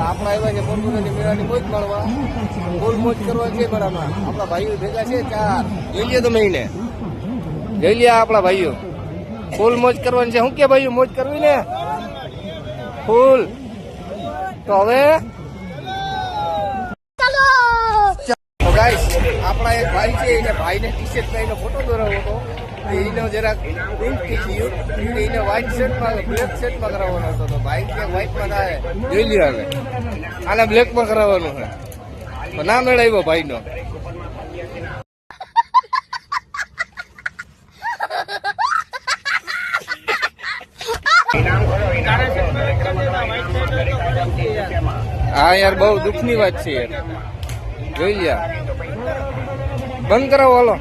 આપણા આવ્યા છે પોરબંદરની મેળાની મોજ માણવા, ફૂલ મોજ કરવા છે બરાબર. આપણા ભાઈઓ ભેગા છે 4, જોઈ લે તમે એને, જોઈ લે આપણા ભાઈઓ ફૂલ મોજ કરવાની છે. શું કે ભાઈઓ મોજ કરવી ને ફૂલ? તો હવે ગાઈસ આપણા એક ભાઈ છે, એને ભાઈને ટી શર્ટ પહેરીને ફોટો દોરાવો હતો. એને જરાક પિંક થયું, એને વ્હાઈટ શર્ટમાં બ્લેક શર્ટમાં કરાવવાનો હતો. તો ભાઈ કે વ્હાઈટમાં થાય, જોઈ લ્યો હવે આને બ્લેકમાં કરાવવાનું છે. તો ના મેળવ્યો ભાઈનો. હા યાર બહુ દુઃખની વાત છે યાર, જોઈ લ્યા બંધ કરાવો હાલો.